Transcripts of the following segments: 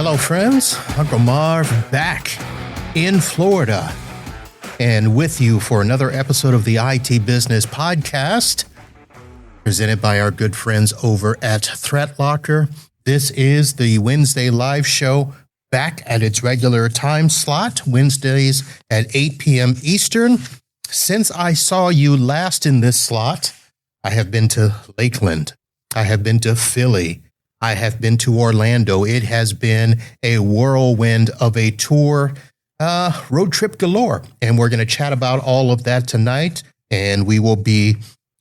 Hello, friends. Uncle Marv back in Florida and with you for another episode of the IT Business Podcast, presented by our good friends over at ThreatLocker. This is the Wednesday live show back at its regular time slot, Wednesdays at 8 p.m. Eastern. Since I saw you last in this slot, I have been to Lakeland. I have been to Philly. I have been to Orlando. It has been a whirlwind of a tour, road trip galore. And we're going to chat about all of that tonight. And we will be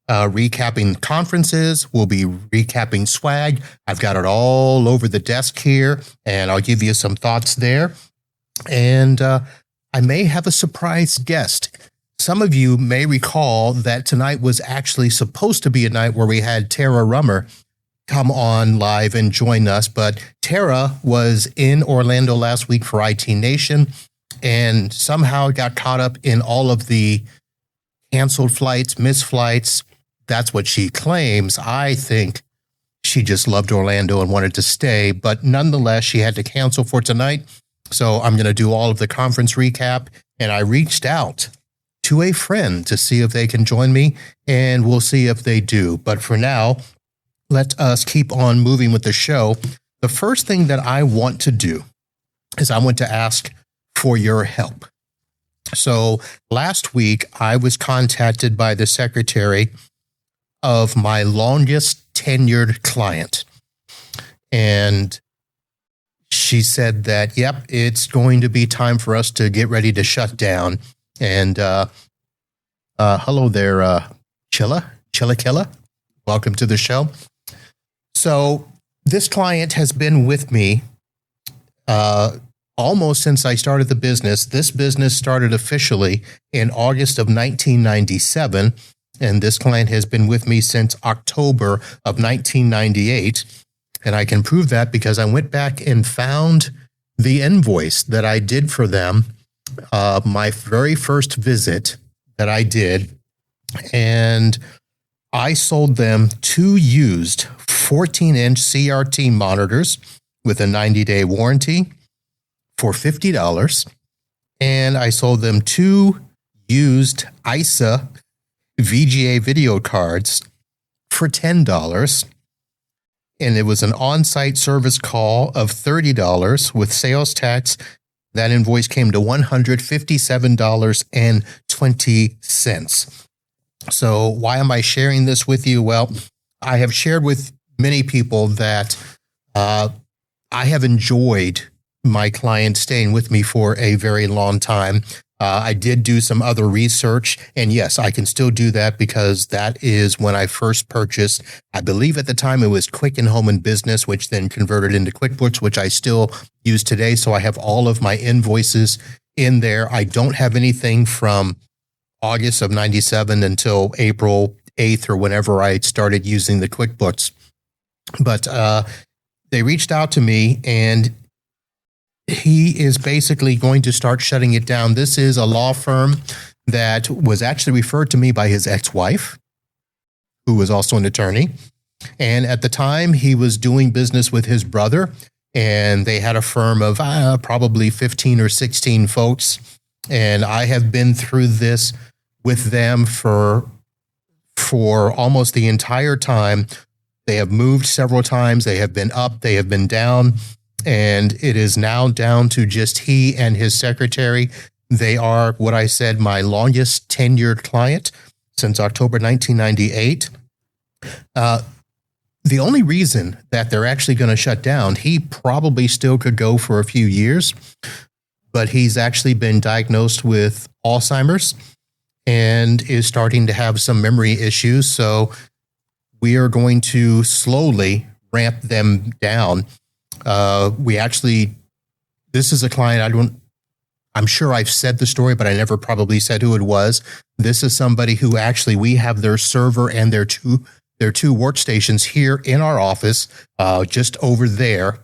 recapping conferences. We'll be recapping swag. I've got it all over the desk here, and I'll give you some thoughts there. And I may have a surprise guest. Some of you may recall that tonight was actually supposed to be a night where we had Tara Rummer come on live and join us. But Tara was in Orlando last week for IT Nation and somehow got caught up in all of the canceled flights, missed flights. That's what she claims. I think she just loved Orlando and wanted to stay. But nonetheless, she had to cancel for tonight. So I'm going to do all of the conference recap. And I reached out to a friend to see if they can join me, and we'll see if they do. But for now, let us keep on moving with the show. The first thing that I want to do is I want to ask for your help. So last week, I was contacted by the secretary of my longest tenured client. And she said that, yep, it's going to be time for us to get ready to shut down. And hello there, Chilla. Welcome to the show. So this client has been with me almost since I started the business. This business started officially in August of 1997, and this client has been with me since October of 1998. And I can prove that because I went back and found the invoice that I did for them, my very first visit that I did, and I sold them 2 used 14-inch CRT monitors with a 90-day warranty for $50. And I sold them 2 used ASCII VGA video cards for $10. And it was an on-site service call of $30 with sales tax. That invoice came to $157.20. So why am I sharing this with you? Well, I have shared with many people that I have enjoyed my client staying with me for a very long time. I did do some other research, and yes, I can still do that because that is when I first purchased. I believe at the time it was Quicken Home and Business, which then converted into QuickBooks, which I still use today. So I have all of my invoices in there. I don't have anything from August of 97 until April 8th or whenever I started using the QuickBooks. But they reached out to me, and he is basically going to start shutting it down. This is a law firm that was actually referred to me by his ex-wife, who was also an attorney. And at the time, he was doing business with his brother, and they had a firm of probably 15 or 16 folks. And I have been through this with them for almost the entire time. They have moved several times. They have been up. They have been down. And it is now down to just he and his secretary. They are what I said, my longest tenured client since October 1998. The only reason that they're actually going to shut down, he probably still could go for a few years, but he's actually been diagnosed with Alzheimer's and is starting to have some memory issues. So we are going to slowly ramp them down. This is a client I'm sure I've said the story, but I never probably said who it was. This is somebody who actually, we have their server and their two workstations here in our office, just over there,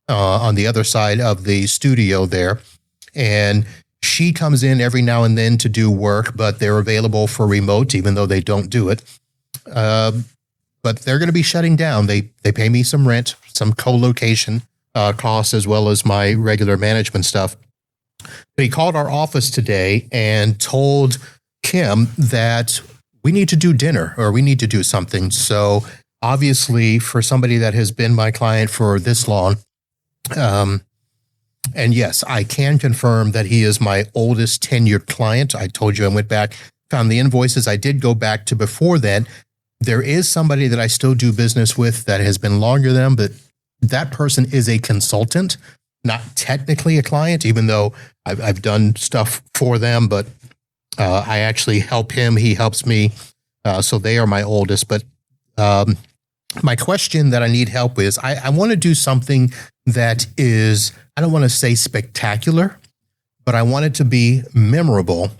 on the other side of the studio there. And she comes in every now and then to do work, but they're available for remote, even though they don't do it. But they're going to be shutting down. They pay me some rent, some co-location costs as well as my regular management stuff. But he called our office today and told Kim that we need to do dinner or we need to do something. So obviously, for somebody that has been my client for this long, and yes, I can confirm that he is my oldest tenured client. I told you I went back, found the invoices. I did go back to before that. There is somebody that I still do business with that has been longer than them, but that person is a consultant, not technically a client, even though I've done stuff for them, but I actually help him. He helps me. So they are my oldest. But my question that I need help with is I want to do something that is, I don't want to say spectacular, but I want it to be memorable.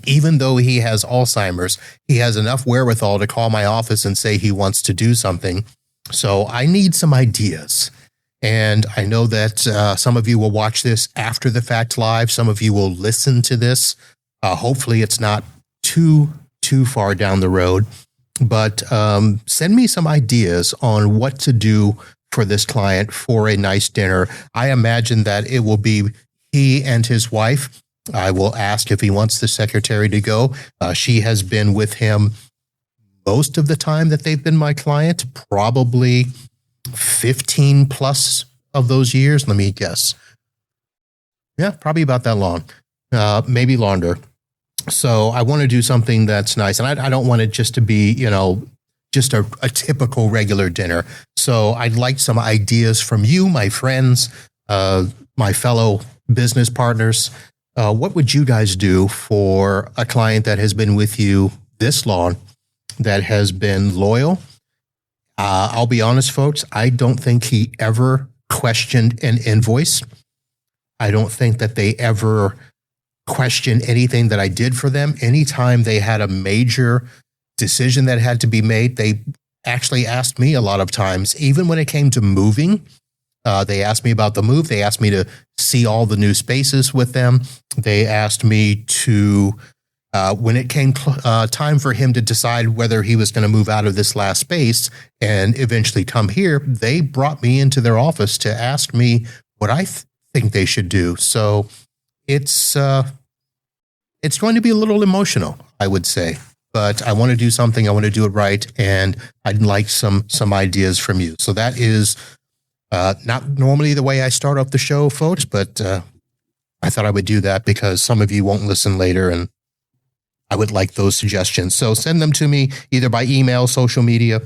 Even though he has Alzheimer's, he has enough wherewithal to call my office and say he wants to do something. So I need some ideas. And I know that some of you will watch this after the fact live. Some of you will listen to this. Hopefully it's not too far down the road. But send me some ideas on what to do for this client for a nice dinner. I imagine that it will be he and his wife. I will ask if he wants the secretary to go. She has been with him most of the time that they've been my client, probably 15 plus of those years. Let me guess. Yeah, probably about that long, maybe longer. So I want to do something that's nice. And I don't want it just to be, just a typical regular dinner. So I'd like some ideas from you, my friends, my fellow business partners. What would you guys do for a client that has been with you this long, that has been loyal? I'll be honest, folks, I don't think he ever questioned an invoice. I don't think that they ever questioned anything that I did for them. Anytime they had a major decision that had to be made, they actually asked me a lot of times, even when it came to moving. They asked me about the move. They asked me to see all the new spaces with them. They asked me to, when it came time for him to decide whether he was going to move out of this last space and eventually come here, they brought me into their office to ask me what I think they should do. So it's going to be a little emotional, I would say. But I want to do something. I want to do it right. And I'd like some ideas from you. So that is not normally the way I start off the show, folks, but I thought I would do that because some of you won't listen later, and I would like those suggestions. So send them to me either by email, social media,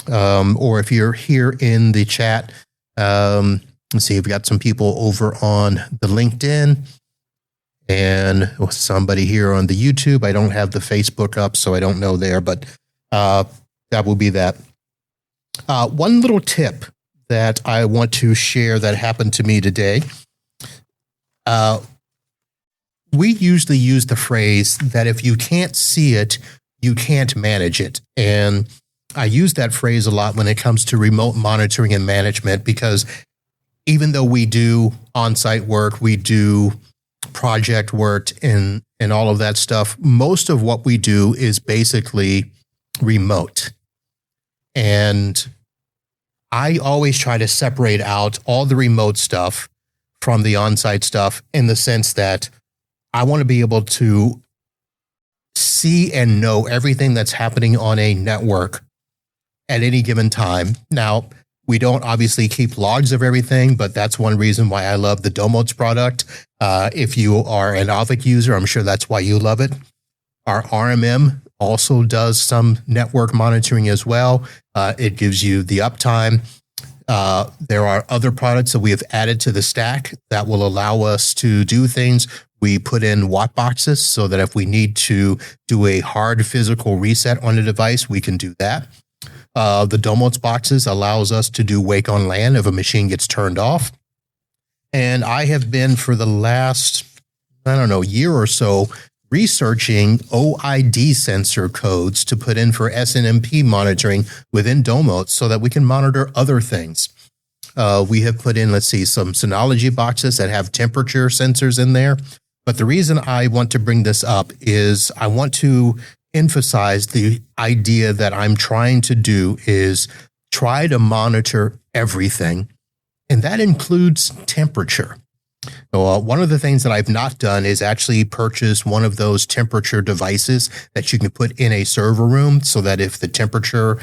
or if you're here in the chat. Let's see, we've got some people over on the LinkedIn and somebody here on the YouTube. I don't have the Facebook up, so I don't know there, but that will be that. One little tip that I want to share that happened to me today. We usually use the phrase that if you can't see it, you can't manage it. And I use that phrase a lot when it comes to remote monitoring and management, because even though we do on-site work, we do project work and all of that stuff, most of what we do is basically remote. And I always try to separate out all the remote stuff from the on-site stuff, in the sense that I want to be able to see and know everything that's happening on a network at any given time. Now, we don't obviously keep logs of everything, but that's one reason why I love the Domotes product. If you are an Avic user, I'm sure that's why you love it. Our RMM also does some network monitoring as well. It gives you the uptime. There are other products that we have added to the stack that will allow us to do things. We put in watt boxes so that if we need to do a hard physical reset on a device, we can do that. The Domotes boxes allows us to do wake on LAN if a machine gets turned off. And I have been for the last, year or so, researching OID sensor codes to put in for SNMP monitoring within Domotes so that we can monitor other things. We have put in, some Synology boxes that have temperature sensors in there. But the reason I want to bring this up is I want to emphasize the idea that I'm trying to do is try to monitor everything and that includes temperature. So, one of the things that I've not done is actually purchase one of those temperature devices that you can put in a server room so that if the temperature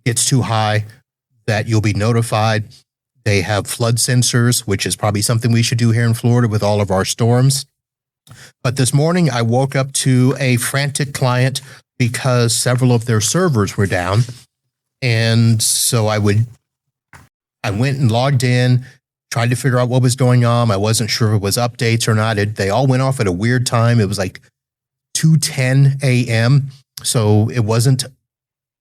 gets too high, that you'll be notified. They have flood sensors, which is probably something we should do here in Florida with all of our storms. But this morning I woke up to a frantic client because several of their servers were down. And so I went and logged in, tried to figure out what was going on. I wasn't sure if it was updates or not. They all went off at a weird time. It was like 2:10 a.m. So it wasn't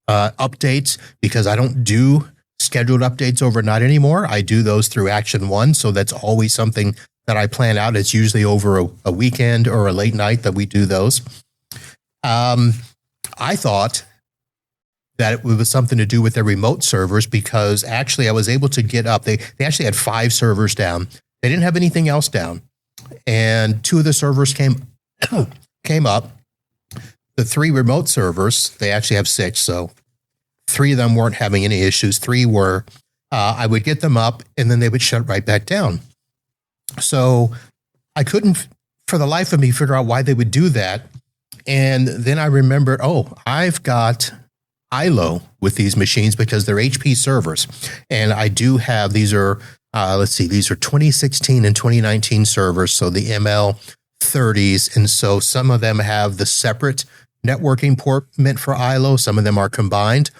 updates, because I don't do scheduled updates overnight anymore. I do those through Action 1. So that's always something that I plan out. It's usually over a weekend or a late night that we do those. I thought that it was something to do with their remote servers, because actually I was able to get up. They actually had 5 servers down. They didn't have anything else down. And 2 of the servers came up. The 3 remote servers, they actually have 6. So 3 of them weren't having any issues. 3 were. I would get them up and then they would shut right back down. So I couldn't, for the life of me, figure out why they would do that. And then I remembered, I've got ILO with these machines because they're HP servers. And I do have, these are 2016 and 2019 servers. So the ML30s. And so some of them have the separate networking port meant for ILO. Some of them are combined.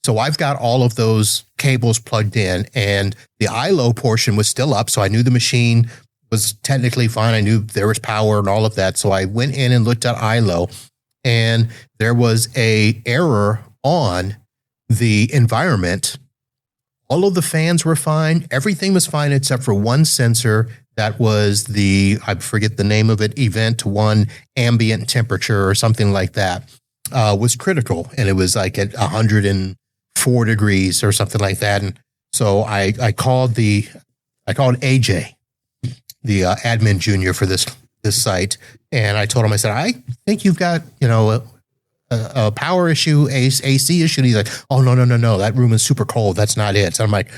So I've got all of those cables plugged in, and the ILO portion was still up. So I knew the machine was technically fine. I knew there was power and all of that. So I went in and looked at ILO, and there was a error on the environment. All of the fans were fine. Everything was fine except for one sensor. That was I forget the name of it, event 1 ambient temperature or something like that, was critical. And it was like at 104 degrees or something like that. And so I called AJ, the admin junior for this site. And I told him, I said, I think you've got, a power issue, AC issue. And he's like, oh, no. That room is super cold. That's not it. So I'm like,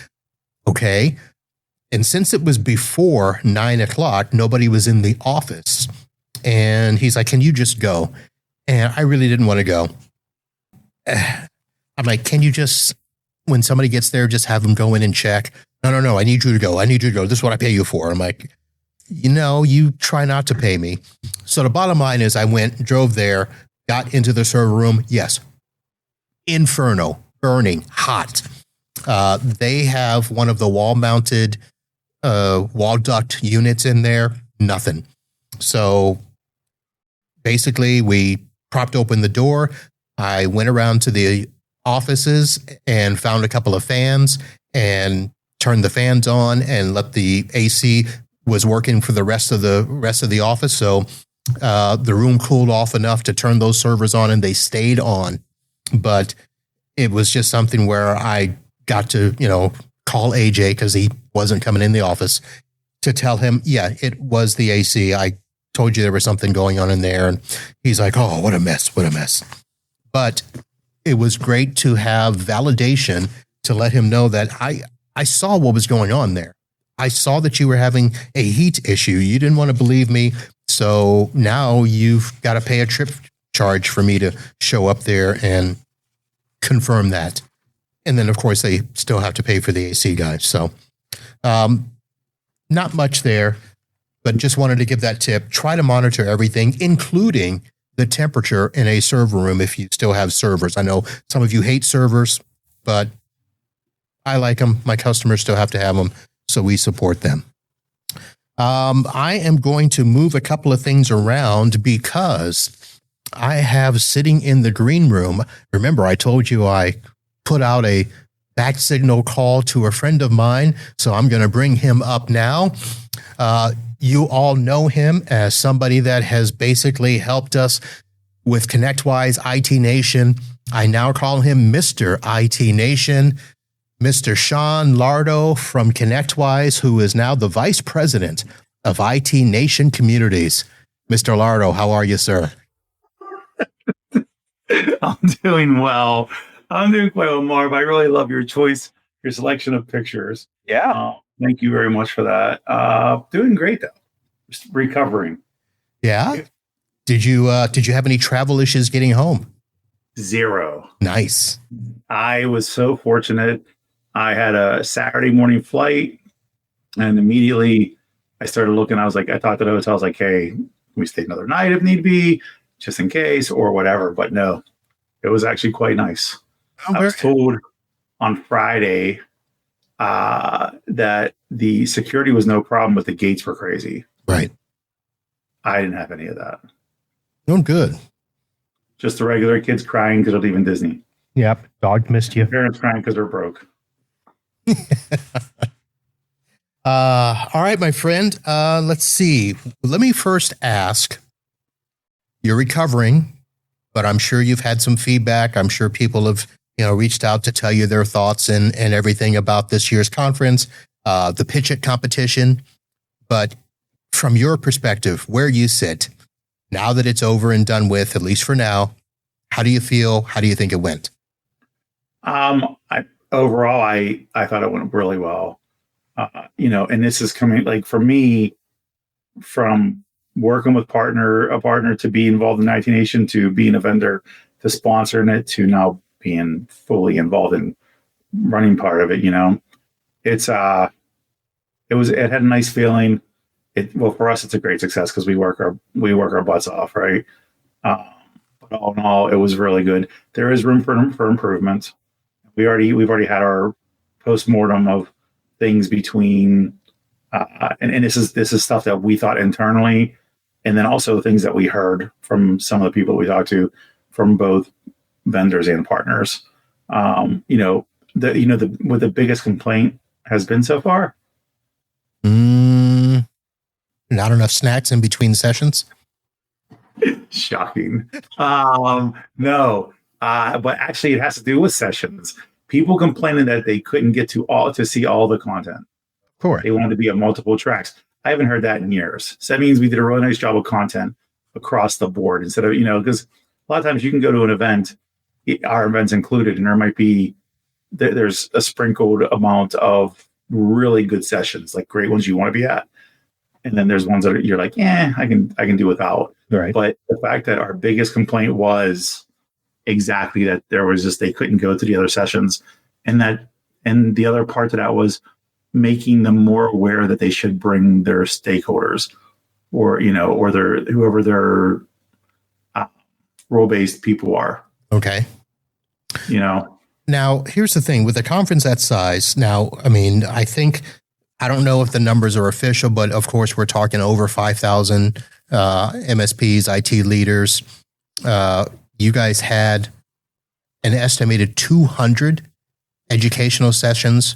okay. And since it was before 9 o'clock, nobody was in the office. And he's like, can you just go? And I really didn't want to go. I'm like, can you just, when somebody gets there, just have them go in and check? No. I need you to go. This is what I pay you for. I'm like, you try not to pay me. So the bottom line is I drove there, got into the server room. Yes. Inferno, burning, hot. They have one of the wall-mounted wall duct units in there. Nothing. So basically, we propped open the door. I went around to the offices and found a couple of fans and turned the fans on and let the AC was working for the rest of the office. So the room cooled off enough to turn those servers on, and they stayed on. But it was just something where I got to, call AJ, because he wasn't coming in the office, to tell him, yeah, it was the AC. I told you there was something going on in there. And he's like, oh, what a mess. But it was great to have validation to let him know that I saw what was going on there. I saw that you were having a heat issue. You didn't want to believe me. So now you've got to pay a trip charge for me to show up there and confirm that. And then, of course, they still have to pay for the AC guys. So not much there, but just wanted to give that tip. Try to monitor everything, including the temperature in a server room if you still have servers. I know some of you hate servers, but I like them. My customers still have to have them, so we support them. I am going to move a couple of things around because I have sitting in the green room. Remember, I told you I put out a back signal call to a friend of mine, so I'm going to bring him up now. You all know him as somebody that has basically helped us with ConnectWise IT Nation. I now call him Mr. IT Nation, Mr. Sean Lardo from ConnectWise, who is now the Vice President of IT Nation Communities. Mr. Lardo, how are you, sir? I'm doing well. I'm doing quite well, Marv. I really love your choice your selection of pictures. Yeah. Thank you very much for that. Doing great though. Just recovering. Yeah. Did you have any travel issues getting home? Zero. Nice. I was so fortunate. I had a Saturday morning flight, and immediately I started looking. I talked to the hotel. I was like, hey, can we stay another night if need be, just in case or whatever. But no, it was actually quite nice. I was told on Friday that the security was no problem, but the gates were crazy. Right. I didn't have any of that. Oh, good. Just the regular kids crying because they're leaving Disney. Yep. Dog missed you. Parents crying because they're broke. All right, my friend. Let's see. Let me first ask. You're recovering, but I'm sure you've had some feedback. I'm sure people have, reached out to tell you their thoughts and everything about this year's conference, the PitchIT competition. But from your perspective, where you sit, now that it's over and done with, at least for now, how do you feel? How do you think it went? Overall, I thought it went really well. And this is coming for me from working with a partner to be involved in 19 Nation, to being a vendor, to sponsoring it, to now being fully involved in running part of it. It had a nice feeling. For us, it's a great success because we work our butts off, right? But all in all, it was really good. There is room for improvement. We've already had our postmortem of things between, and this is stuff that we thought internally, and then also things that we heard from some of the people we talked to, from both vendors and partners. What the biggest complaint has been so far. Not enough snacks in between sessions. Shocking. No, but actually it has to do with sessions. People complaining that they couldn't get to see all the content. Of course. They wanted to be on multiple tracks. I haven't heard that in years. So that means we did a really nice job of content across the board, instead of, because a lot of times you can go to an event, our events included, and there's a sprinkled amount of really good sessions, like great ones you want to be at. And then there's ones that you're like, yeah, I can do without. Right. But the fact that our biggest complaint was exactly that, there was just, they couldn't go to the other sessions, and the other part to that was making them more aware that they should bring their stakeholders, or whoever their role-based people are. Okay. Now, here's the thing with a conference that size. Now, I don't know if the numbers are official, but of course we're talking over 5,000 MSPs, IT leaders. You guys had an estimated 200 educational sessions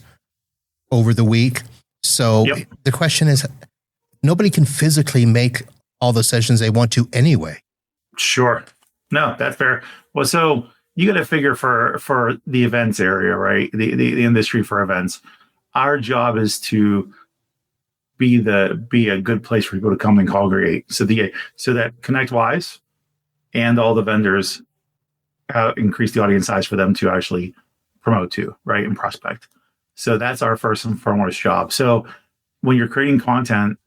over the week. So Yep. The question is, nobody can physically make all the sessions they want to anyway. Sure. No, that's fair. Well, so you got to figure for the events area, right? The industry for events. Our job is to be a good place for people to come and congregate. So that ConnectWise and all the vendors increase the audience size for them to actually promote to, right, and prospect. So that's our first and foremost job. So when you're creating content,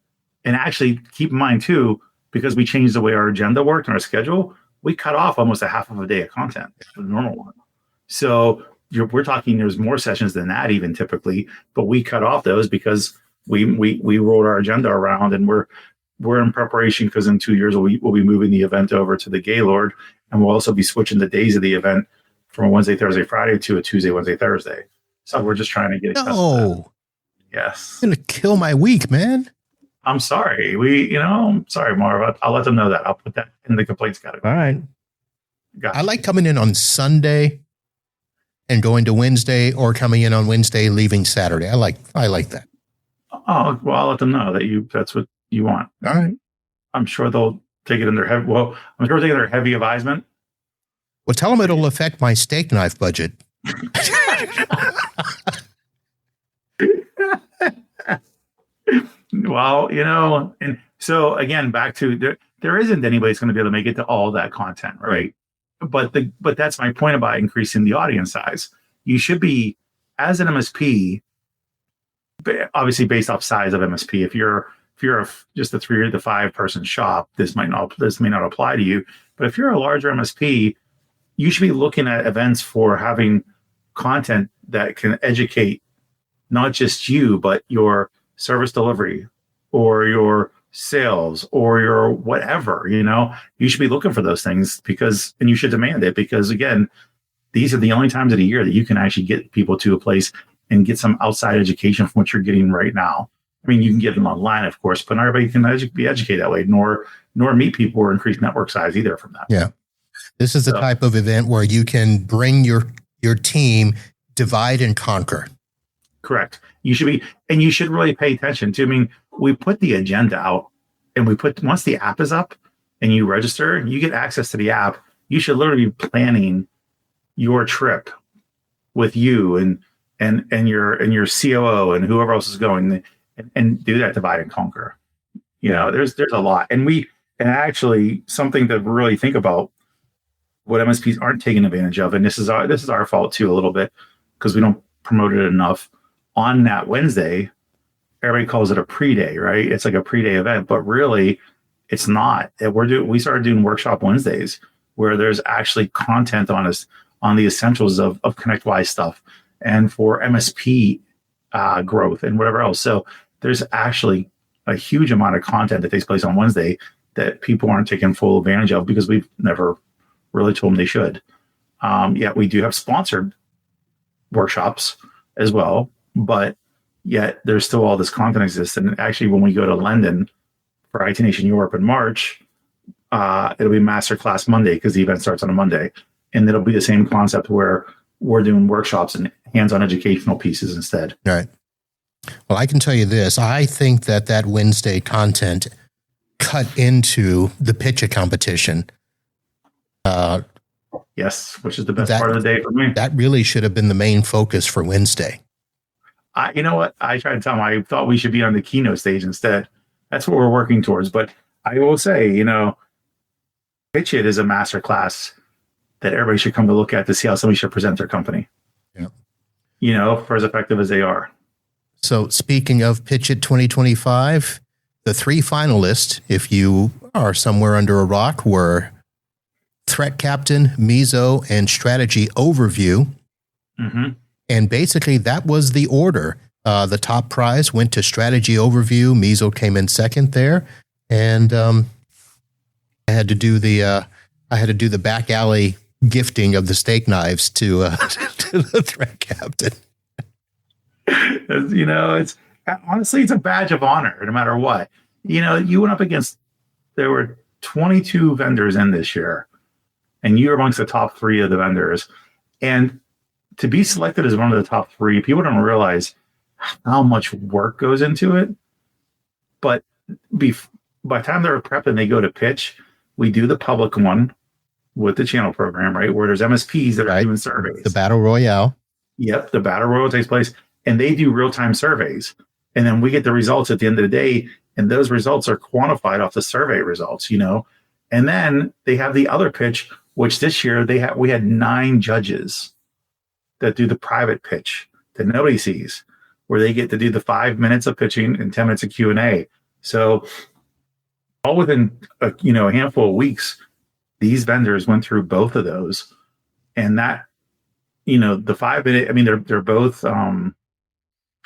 and actually keep in mind too, because we changed the way our agenda worked and our schedule, we cut off almost a half of a day of content, the normal one. So we're talking, there's more sessions than that even typically, but we cut off those because we rolled our agenda around, and we're in preparation, because in 2 years we'll be moving the event over to the Gaylord, and we'll also be switching the days of the event from a Wednesday, Thursday, Friday to a Tuesday, Wednesday, Thursday. So we're just trying to get accustomed to that. Yes. You're going to kill my week, man. I'm sorry. I'm sorry, Marv. I'll let them know that. I'll put that in the complaints category. All right. Gotcha. I like coming in on Sunday and going to Wednesday, or coming in on Wednesday, leaving Saturday. I like that. Oh, well, I'll let them know that that's what you want. All right. I'm sure they'll take it in their heavy. Well, I'm sure they'll take it in their heavy advisement. Well, tell them it'll affect my steak knife budget. Well, and so again, back to there isn't anybody that's going to be able to make it to all that content, right? But that's my point about increasing the audience size. You should be as an MSP, obviously based off size of MSP, if you're just a 3 or the 5 person shop, this may not apply to you. But if you're a larger MSP, you should be looking at events for having content that can educate not just you, but your service delivery or your sales or your whatever. You should be looking for those things and you should demand it, because again, these are the only times of the year that you can actually get people to a place and get some outside education from what you're getting right now. I mean, you can get them online, of course, but not everybody can be educated that way, nor meet people or increase network size either from that. Yeah. This is the type of event where you can bring your team, divide and conquer. Correct. You should really pay attention to, I mean, we put the agenda out and once the app is up and you register, you get access to the app. You should literally be planning your trip with you and your COO and whoever else is going, and do that divide and conquer. There's a lot. And actually something to really think about, what MSPs aren't taking advantage of, and this is our fault too a little bit, because we don't promote it enough. On that Wednesday, everybody calls it a pre-day, right? It's like a pre-day event, but really it's not. We started doing workshop Wednesdays where there's actually content on the essentials of ConnectWise stuff and for MSP growth and whatever else. So there's actually a huge amount of content that takes place on Wednesday that people aren't taking full advantage of because we've never really told them they should. Yet we do have sponsored workshops as well, but yet there's still all this content exists. And actually, when we go to London for IT Nation Europe in March, it'll be Masterclass Monday because the event starts on a Monday. And it'll be the same concept where we're doing workshops and hands-on educational pieces instead. Right. Well, I can tell you this. I think that Wednesday content cut into the PitchIT competition. Yes, which is the best part of the day for me. That really should have been the main focus for Wednesday. You know what? I tried to tell them I thought we should be on the keynote stage instead. That's what we're working towards. But I will say, PitchIT is a masterclass that everybody should come to look at to see how somebody should present their company. Yeah. For as effective as they are. So speaking of PitchIT 2025, the 3 finalists, if you are somewhere under a rock, were Threat Captain, Meso, and Strategy Overview. Mm-hmm. And basically that was the order. The top prize went to Strategy Overview. Meso came in second there. And I had to do the back alley gifting of the steak knives to the Threat Captain. It's honestly, it's a badge of honor no matter what. You went up against, there were 22 vendors in this year, and you were amongst the top 3 of the vendors. And to be selected as one of the top 3, people don't realize how much work goes into it. But by the time they're prepped and they go to pitch, we do the public one with the channel program, right? Where there's MSPs that are doing surveys. The Battle Royale. Yep, the Battle Royale takes place, and they do real-time surveys. And then we get the results at the end of the day, and those results are quantified off the survey results, And then they have the other pitch, which this year we had 9 judges that do the private pitch that nobody sees, where they get to do the 5 minutes of pitching and 10 minutes of Q&A. So all within a handful of weeks, these vendors went through both of those. And that, the 5 minute, I mean, they're both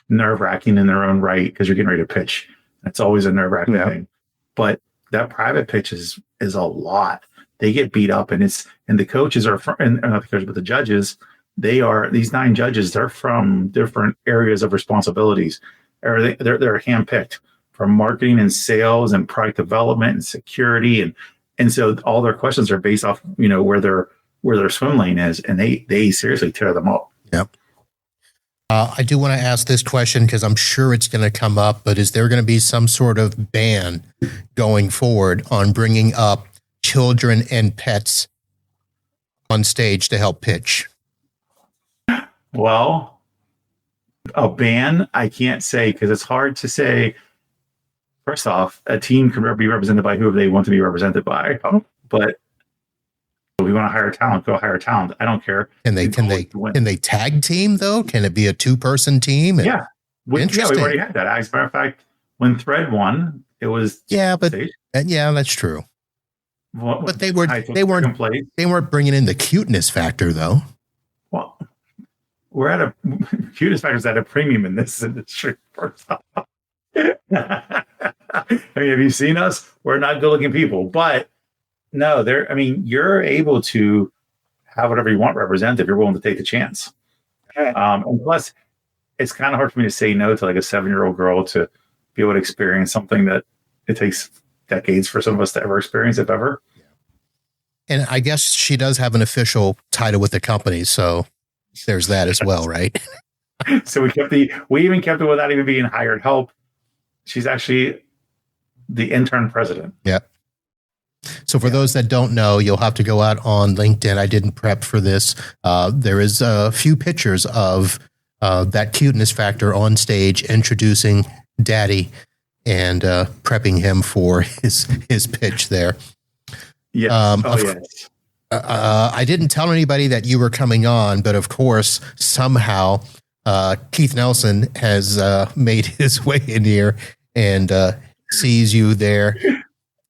nerve-wracking in their own right because you're getting ready to pitch. That's always a nerve-wracking thing. But that private pitch is a lot. They get beat up, and the coaches are and not the coaches, but the judges. These 9 judges. They're from different areas of responsibilities, or they're handpicked from marketing and sales and product development and security, and so all their questions are based off where their swim lane is, and they seriously tear them up. Yep. I do want to ask this question because I'm sure it's going to come up, but is there going to be some sort of ban going forward on bringing up children and pets on stage to help pitch? Well, a ban, I can't say because it's hard to say. First off, a team can be represented by whoever they want to be represented by. But If you want to hire talent, go hire talent. I don't care. Can they tag team though? Can it be a 2-person team? Yeah. We've already had that. As a matter of fact, when Thread won, it was that's true. But they weren't bringing in the cuteness factor though. Well, we're at a cuteness factor is at a premium in this industry. I mean, have you seen us? We're not good-looking people, but no, you're able to have whatever you want represented if you're willing to take the chance. And plus, it's kind of hard for me to say no to like a 7-year-old girl to be able to experience something that it takes decades for some of us to ever experience, if ever. And I guess she does have an official title with the company, so there's that as well, right? So we even kept it without even being hired help. She's actually the intern president. Yeah. So for those that don't know, you'll have to go out on LinkedIn. I didn't prep for this. There is a few pictures of that cuteness factor on stage introducing Daddy and prepping him for his pitch there. Yeah. Yes. I didn't tell anybody that you were coming on, but of course, somehow Keith Nelson has made his way in here and sees you there.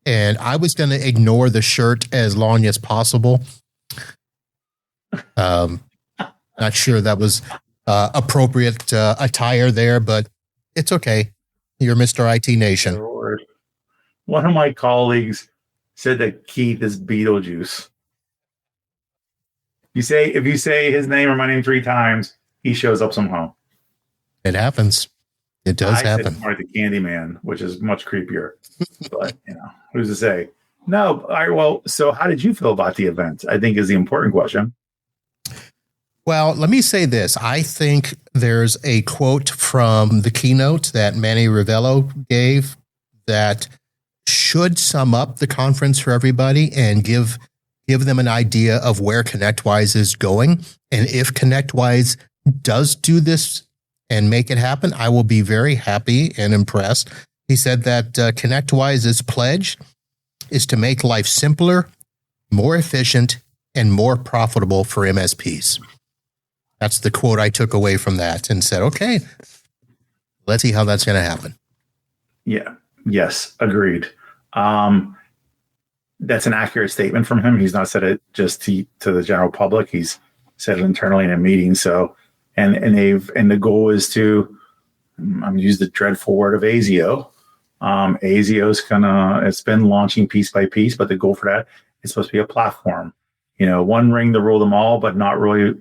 And I was going to ignore the shirt as long as possible. Not sure that was appropriate attire there, but it's okay. You're Mr. IT Nation. Lord. One of my colleagues said that Keith is Beetlejuice. If you say his name or my name 3 times, he shows up somehow. It happens. It does happen. I said more like the Candyman, which is much creepier. But who's to say? No. All right. Well, so how did you feel about the event? I think is the important question. Well, let me say this. I think there's a quote from the keynote that Manny Ravello gave that should sum up the conference for everybody and give them an idea of where ConnectWise is going. And if ConnectWise does do this and make it happen, I will be very happy and impressed. He said that ConnectWise's pledge is to make life simpler, more efficient, and more profitable for MSPs. That's the quote I took away from that and said, okay, let's see how that's going to happen. Yeah. Yes. Agreed. That's an accurate statement from him. He's not said it just to the general public. He's said it internally in a meeting. So, and the goal is to, I'm going to use the dreadful word of ASIO. ASIO's it's been launching piece by piece, but the goal for that is supposed to be a platform. One ring to rule them all, but not really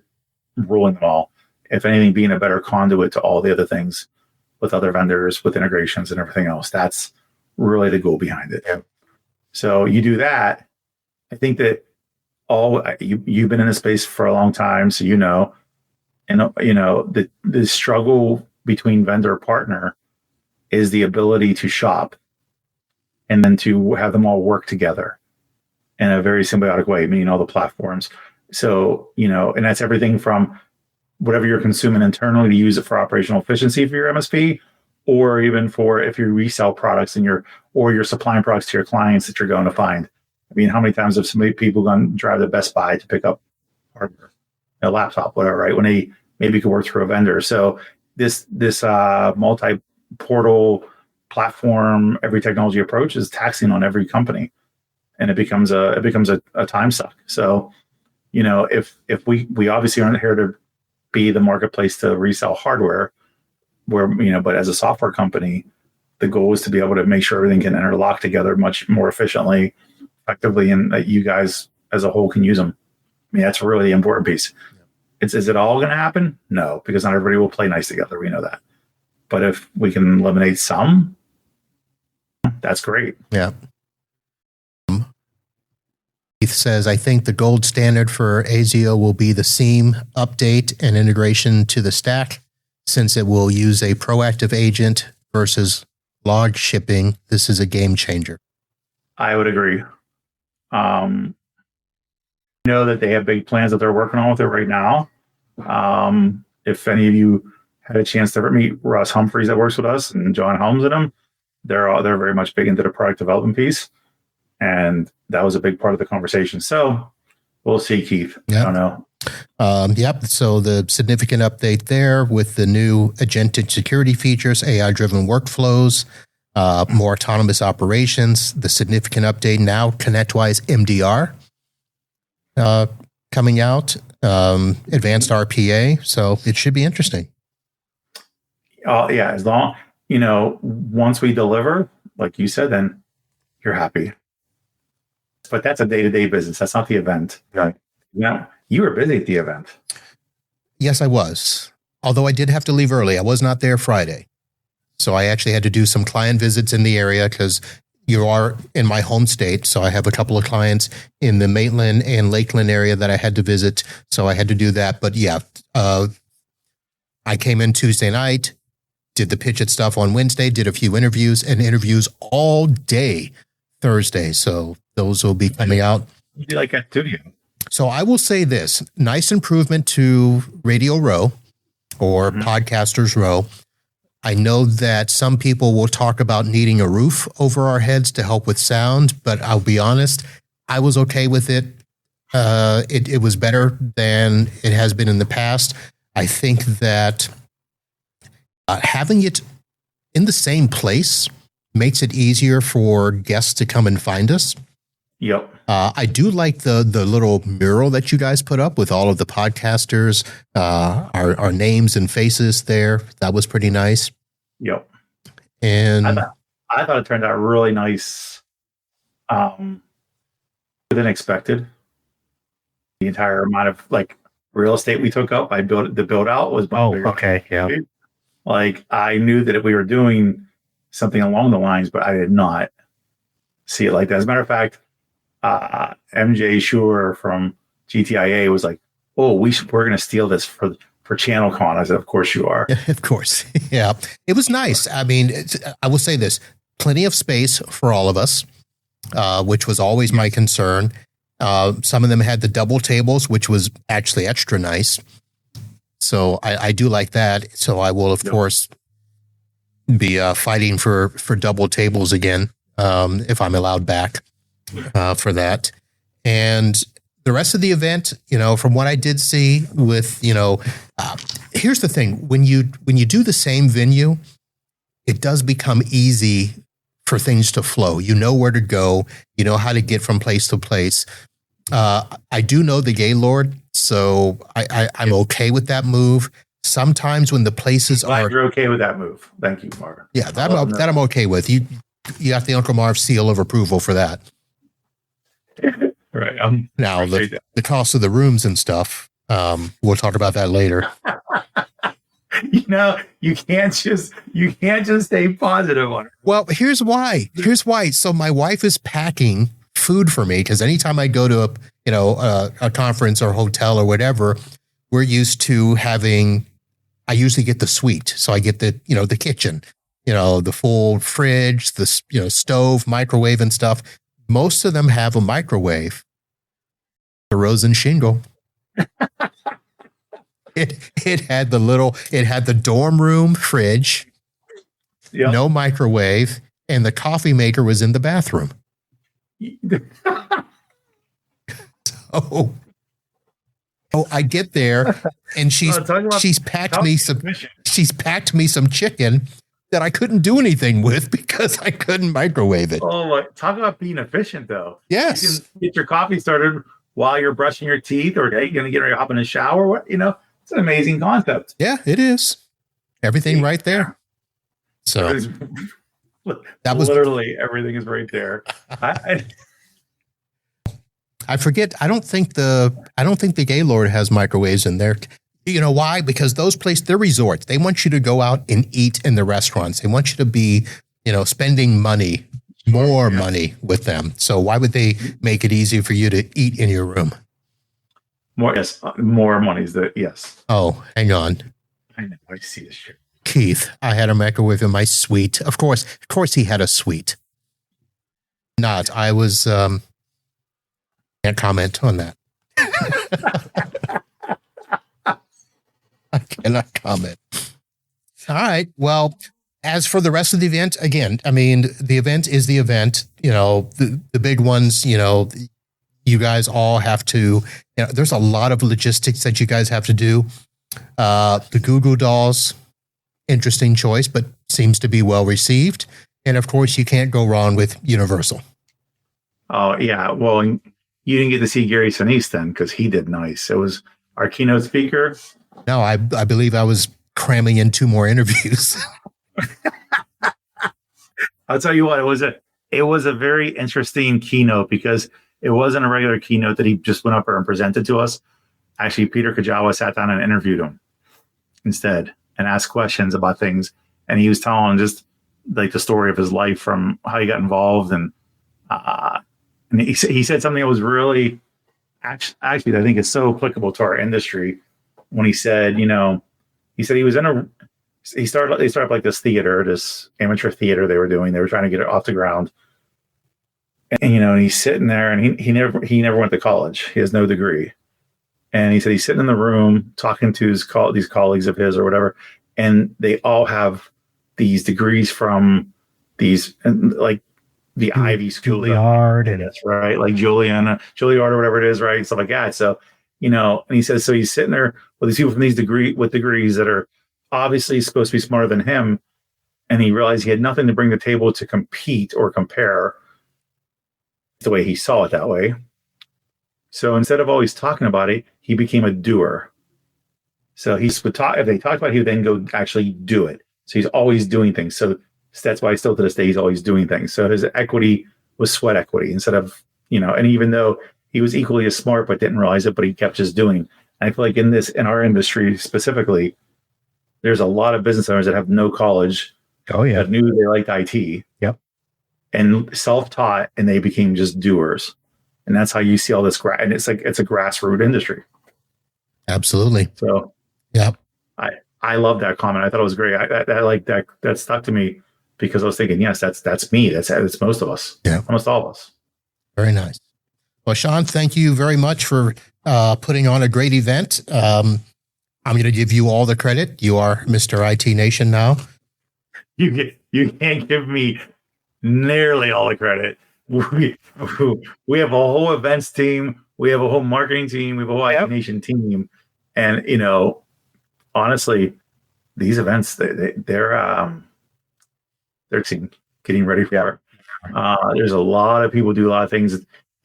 ruling them all. If anything, being a better conduit to all the other things with other vendors, with integrations and everything else. That's really the goal behind it. Yeah. So you do that. I think that you've been in this space for a long time, so and the struggle between vendor partner is the ability to shop and then to have them all work together in a very symbiotic way, meaning all the platforms. So, and that's everything from whatever you're consuming internally to use it for operational efficiency for your MSP, or even for if you resell products or you're supplying products to your clients that you're going to find. I mean, how many times have some people gone drive to Best Buy to pick up hardware, a laptop, whatever, right? When they maybe could work through a vendor. So this multi-portal platform, every technology approach is taxing on every company, and it becomes a time suck. So, if we obviously aren't here to be the marketplace to resell hardware, but as a software company, the goal is to be able to make sure everything can interlock together much more efficiently, effectively, and that you guys as a whole can use them. I mean, that's really the important piece. Is it all going to happen? No, because not everybody will play nice together. We know that. But if we can eliminate some, that's great. Yeah. Keith says, I think the gold standard for ASIO will be the SIEM update and integration to the stack, since it will use a proactive agent versus log shipping. This is a game changer. I would agree. I know that they have big plans that they're working on with it right now. If any of you had a chance to ever meet Russ Humphreys that works with us and John Helms and them, they're very much big into the product development piece. And that was a big part of the conversation. So, We'll see, Keith. Yep. I don't know. Yep. So the significant update there with the new agentic security features, AI-driven workflows, more autonomous operations. The significant update now, ConnectWise MDR coming out, advanced RPA. So it should be interesting. Yeah, as long, once we deliver, like you said, then you're happy. But that's a day-to-day business. That's not the event. Right. Now, you were busy at the event. Yes, I was. Although I did have to leave early. I was not there Friday. So I actually had to do some client visits in the area because you are in my home state. So I have a couple of clients in the Maitland and Lakeland area that I had to visit. So I had to do that. But yeah, I came in Tuesday night, did the PitchIT stuff on Wednesday, did a few interviews and interviews all day Thursday. So those will be coming out. You like that too, you? So I will say this, nice improvement to Radio Row or Podcasters Row. I know that some people will talk about needing a roof over our heads to help with sound, but I'll be honest, I was okay with it. It was better than it has been in the past. I think that having it in the same place makes it easier for guests to come and find us. Yep. I do like the little mural that you guys put up with all of the podcasters, our names and faces there. That was pretty nice. Yep. And I thought it turned out really nice. Than expected. The entire amount of real estate we took up, the build out was okay, yeah. Like I knew that if we were doing something along the lines, but I did not see it like that. As a matter of fact, MJ Shure from GTIA was like, "Oh, we're going to steal this for ChannelCon." I said, "Of course you are." Of course, yeah. It was nice. I mean, I will say this: plenty of space for all of us, which was always my concern. Some of them had the double tables, which was actually extra nice. So I do like that. So I will, of course, be fighting for double tables again if I'm allowed back. For that. And the rest of the event, from what I did see with, here's the thing, when you do the same venue, it does become easy for things to flow. You know where to go, you know how to get from place to place. I do know the Gaylord, so I'm okay with that move. Sometimes when the places you're okay with that move. Thank you, Marvin. Yeah, that I'm okay with. You got the Uncle Marv seal of approval for that. Right. Now the cost of the rooms and stuff. We'll talk about that later. You can't just stay positive on it. Well, here's why. So my wife is packing food for me because anytime I go to a conference or hotel or whatever, we're used to having. I usually get the suite, so I get the kitchen, the full fridge, the stove, microwave, and stuff. Most of them have a microwave. The Rosen shingle. It had the dorm room fridge, no microwave, and the coffee maker was in the bathroom. So I get there and she's packed me some chicken that I couldn't do anything with because I couldn't microwave it. Oh, talk about being efficient, though. Yes. You can get your coffee started while you're brushing your teeth or you're going to get ready to hop in a shower. It's an amazing concept. Yeah, it is. Everything right there. So that was literally everything is right there. I forget. I don't think the Gaylord has microwaves in there. You know why? Because those places, they're resorts. They want you to go out and eat in the restaurants. They want you to be, spending more money with them. So why would they make it easy for you to eat in your room? More money is the yes. Oh, hang on. I know. I see this shit. Keith, I had a microwave in my suite. Of course, he had a suite. I was. Can't comment on that. I cannot comment. All right. Well, as for the rest of the event, again, I mean, the event is the event. The big ones, you you guys all have to, there's a lot of logistics that you guys have to do. The Goo Goo Dolls, interesting choice, but seems to be well received. And of course, you can't go wrong with Universal. Oh, yeah. Well, you didn't get to see Gary Sinise then because he did nice. It was our keynote speaker. No, I believe I was cramming in 2 more interviews. I'll tell you what, it was a very interesting keynote because it wasn't a regular keynote that he just went up there and presented to us. Actually, Peter Kajawa sat down and interviewed him instead and asked questions about things. And he was telling just like the story of his life from how he got involved. And he said something that was really, actually, I think is so applicable to our industry when he said, he was they started up like this theater, this amateur theater they were doing. They were trying to get it off the ground. And he's sitting there and he never went to college. He has no degree. And he said he's sitting in the room talking to these colleagues of his or whatever, and they all have these degrees from these like the Ivy School. Juilliard, and that's right, like Juilliard or whatever it is, right? Stuff like that. So, and he says so he's sitting there with these people from these degrees that are obviously supposed to be smarter than him, and he realized he had nothing to bring to the table to compete or compare the way he saw it that way. So instead of always talking about it, he became a doer. So if they talked about it, he would then go actually do it. So he's always doing things. So that's why still to this day, he's always doing things. So his equity was sweat equity instead of, and even though he was equally as smart, but didn't realize it, but he kept just doing. And I feel like in our industry specifically, there's a lot of business owners that have no college. Oh yeah. That knew they liked IT. Yep. And self-taught, and they became just doers. And that's how you see all this, and it's a grassroots industry. Absolutely. So, yeah, I love that comment. I thought it was great. I like that. That stuck to me because I was thinking, yes, that's me. That's most of us. Yeah, almost all of us. Very nice. Well, Sean, thank you very much for putting on a great event. I'm going to give you all the credit. You are Mr. IT Nation now. You can't give me nearly all the credit. We have a whole events team. We have a whole marketing team. We have a whole IT Nation team. And, honestly, these events, they're getting ready for it. There's a lot of people do a lot of things.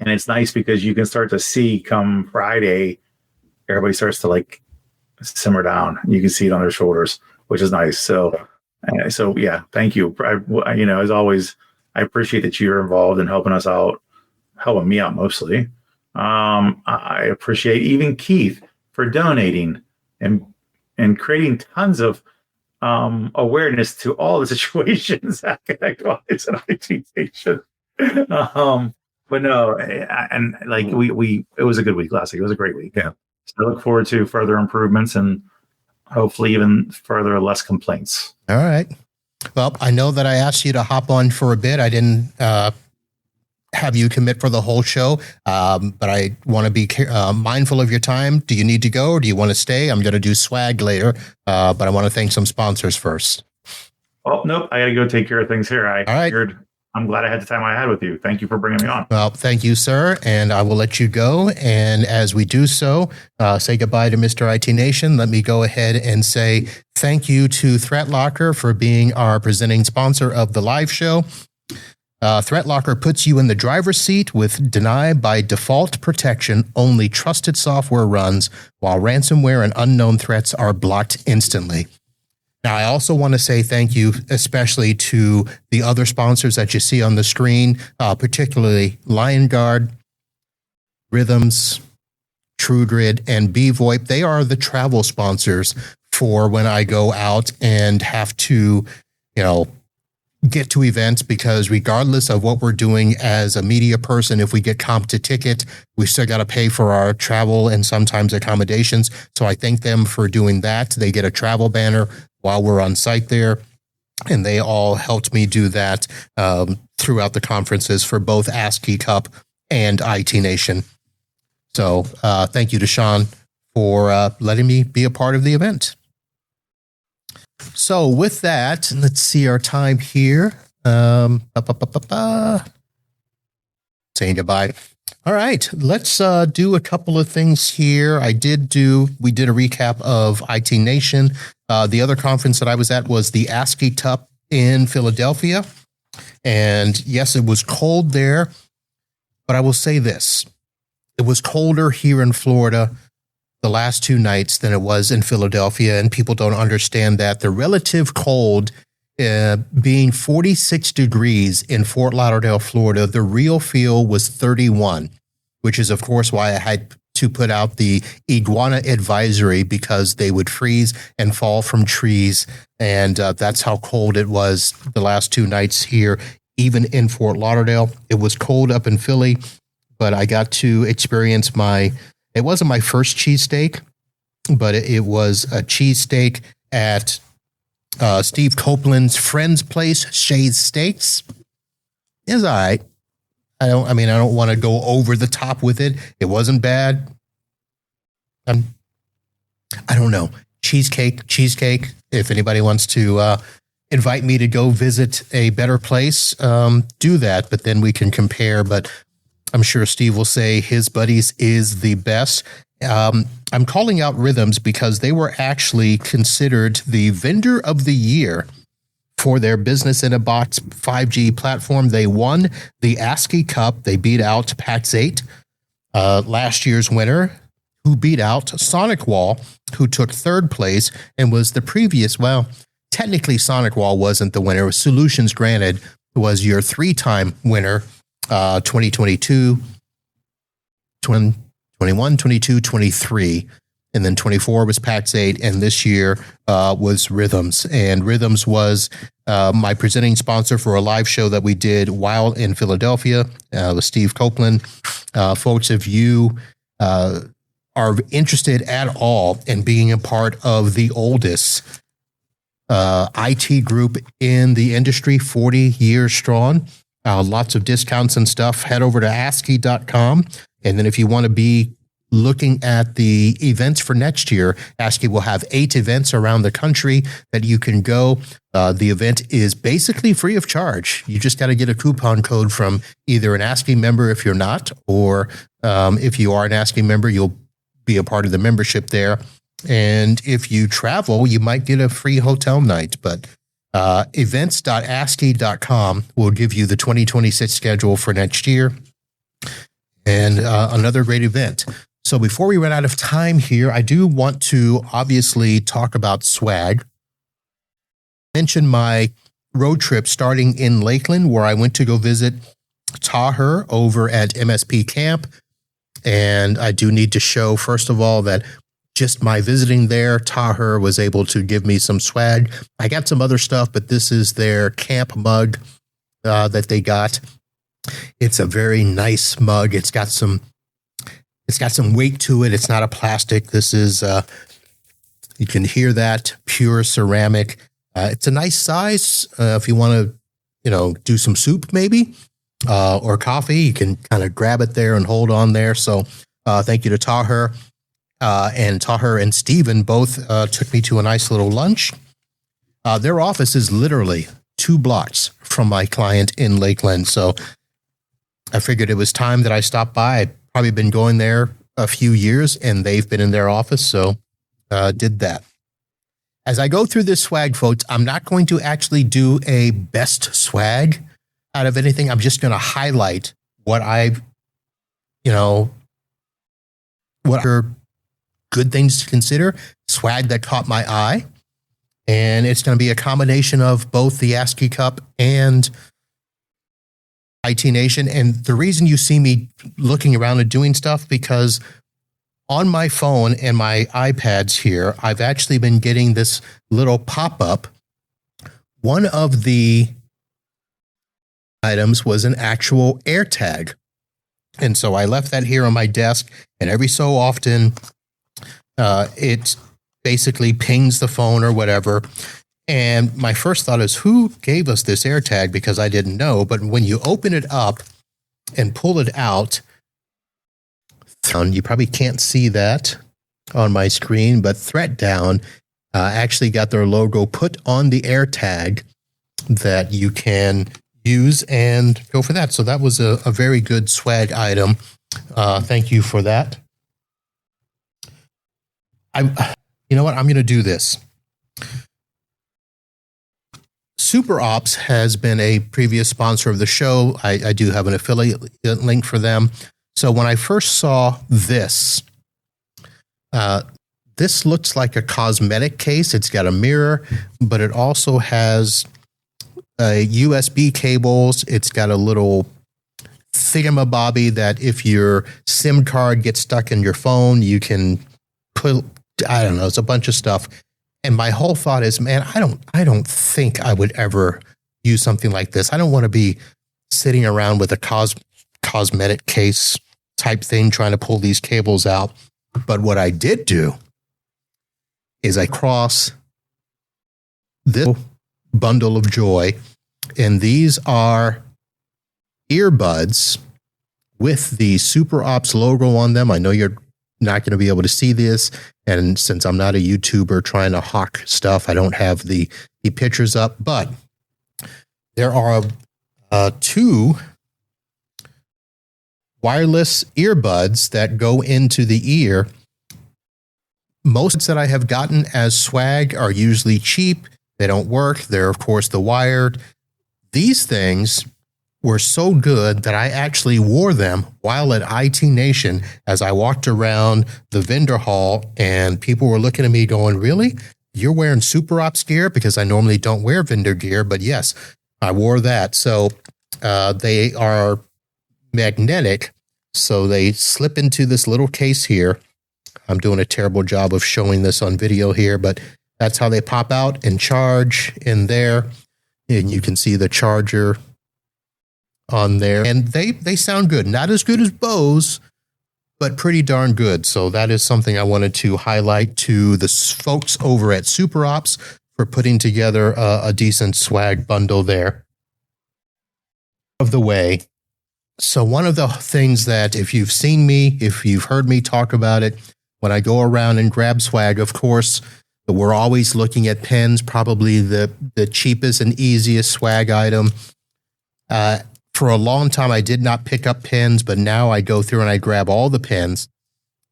And it's nice because you can start to see come Friday, everybody starts to like simmer down. You can see it on their shoulders, which is nice. So yeah, thank you. As always, I appreciate that you're involved in helping us out, helping me out mostly. I appreciate even Keith for donating and creating tons of awareness to all the situations that it's an IT station. But no, and like it was a good week last week. It was a great week. Yeah. So I look forward to further improvements and hopefully even further less complaints. All right. Well, I know that I asked you to hop on for a bit. I didn't have you commit for the whole show, but I want to be mindful of your time. Do you need to go or do you want to stay? I'm going to do swag later, but I want to thank some sponsors first. Oh, nope. I got to go take care of things here. All right. I'm glad I had the time I had with you. Thank you for bringing me on. Well, thank you, sir. And I will let you go. And as we do so, say goodbye to Mr. IT Nation. Let me go ahead and say thank you to ThreatLocker for being our presenting sponsor of the live show. ThreatLocker puts you in the driver's seat with deny by default protection. Only trusted software runs while ransomware and unknown threats are blocked instantly. Now, I also want to say thank you especially to the other sponsors that you see on the screen, particularly LionGuard, Rhythms, TrueGrid, and BVoIP. They are the travel sponsors for when I go out and have to, get to events, because regardless of what we're doing as a media person, if we get comped to ticket, we still got to pay for our travel and sometimes accommodations. So I thank them for doing that. They get a travel banner while we're on site there. And they all helped me do that throughout the conferences for both ASCII Cup and IT Nation. So thank you to Sean for letting me be a part of the event. So with that, let's see our time here. Saying goodbye. All right, let's do a couple of things here. We did a recap of IT Nation. The other conference that I was at was the ASCII TUP in Philadelphia. And yes, it was cold there, but I will say this. It was colder here in Florida the last 2 nights than it was in Philadelphia, and people don't understand that. The relative cold being 46 degrees in Fort Lauderdale, Florida, the real feel was 31, which is, of course, why I had to put out the iguana advisory, because they would freeze and fall from trees. And that's how cold it was the last 2 nights here, even in Fort Lauderdale. It was cold up in Philly, but I got to experience it wasn't my first cheesesteak, but it was a cheesesteak at Steve Copeland's friend's place, Shay's Steaks. It's all right. I don't want to go over the top with it. It wasn't bad. I don't know. Cheesecake. If anybody wants to invite me to go visit a better place, do that. But then we can compare. But I'm sure Steve will say his buddies is the best. I'm calling out Rhythms because they were actually considered the vendor of the year for their business in a box 5G platform. They won the ASCII Cup. They beat out PAX8, last year's winner, who beat out Sonic Wall, who took 3rd place and was the previous. Well, technically Sonic Wall wasn't the winner. Solutions Granted was your 3-time winner, 2022, 21, 22, 23. And then 24 was PAX8, and this year was Rhythms. And Rhythms was my presenting sponsor for a live show that we did while in Philadelphia with Steve Copeland. Folks, if you are interested at all in being a part of the oldest IT group in the industry, 40 years strong, lots of discounts and stuff, head over to ASCII.com. And then if you want to be looking at the events for next year, ASCII will have 8 events around the country that you can go. The event is basically free of charge. You just got to get a coupon code from either an ASCII member if you're not, or if you are an ASCII member, you'll be a part of the membership there. And if you travel, you might get a free hotel night. But events.ascii.com will give you the 2026 schedule for next year. And another great event. So before we run out of time here, I do want to obviously talk about swag. Mention my road trip starting in Lakeland, where I went to go visit Taher over at MSP Camp. And I do need to show, first of all, that just my visiting there, Taher was able to give me some swag. I got some other stuff, but this is their camp mug that they got. It's a very nice mug. It's got some weight to it. It's not a plastic. This is, you can hear that, pure ceramic. It's a nice size. If you want to, do some soup maybe, or coffee, you can kind of grab it there and hold on there. So thank you to Taher. And Taher and Steven both took me to a nice little lunch. Their office is literally 2 blocks from my client in Lakeland. So I figured it was time that I stopped by. I'd probably been going there a few years, and they've been in their office, so did that. As I go through this swag, folks, I'm not going to actually do a best swag out of anything. I'm just going to highlight what what are good things to consider, swag that caught my eye, and it's going to be a combination of both the ASCII Cup and IT Nation. And the reason you see me looking around and doing stuff, because on my phone and my iPads here, I've actually been getting this little pop-up. One of the items was an actual AirTag. And so I left that here on my desk, and every so often it basically pings the phone or whatever. And my first thought is, who gave us this AirTag? Because I didn't know. But when you open it up and pull it out, you probably can't see that on my screen, but Threat Down actually got their logo put on the AirTag that you can use and go for that. So that was a very good swag item Thank you for that. You know what? I'm going to do this. Super Ops has been a previous sponsor of the show. I do have an affiliate link for them. So when I first saw this, this looks like a cosmetic case. It's got a mirror, but it also has USB cables. It's got a little thingamabobby that if your SIM card gets stuck in your phone, you can put, I don't know, it's a bunch of stuff. And my whole thought is, man, I don't think I would ever use something like this. I don't want to be sitting around with a cosmetic case type thing trying to pull these cables out. But what I did do is I cross this bundle of joy, and these are earbuds with the Super Ops logo on them. I know you're not going to be able to see this, and since I'm not a YouTuber trying to hawk stuff, I don't have the pictures up, but there are two wireless earbuds that go into the ear. Most that I have gotten as swag are usually cheap. They don't work. They're, of course, the wired. These things were so good that I actually wore them while at IT Nation as I walked around the vendor hall, and people were looking at me going, really? You're wearing Super Ops gear? Because I normally don't wear vendor gear, but yes, I wore that. So they are magnetic, so they slip into this little case here. I'm doing a terrible job of showing this on video here, but that's how they pop out and charge in there. And you can see the charger on there, and they sound good. Not as good as Bose, but pretty darn good. So that is something I wanted to highlight to the folks over at Super Ops for putting together a decent swag bundle there. Of the way. So one of the things that, if you've seen me, if you've heard me talk about it, when I go around and grab swag, of course, we're always looking at pens, probably the cheapest and easiest swag item. For a long time, I did not pick up pens, but now I go through and I grab all the pens,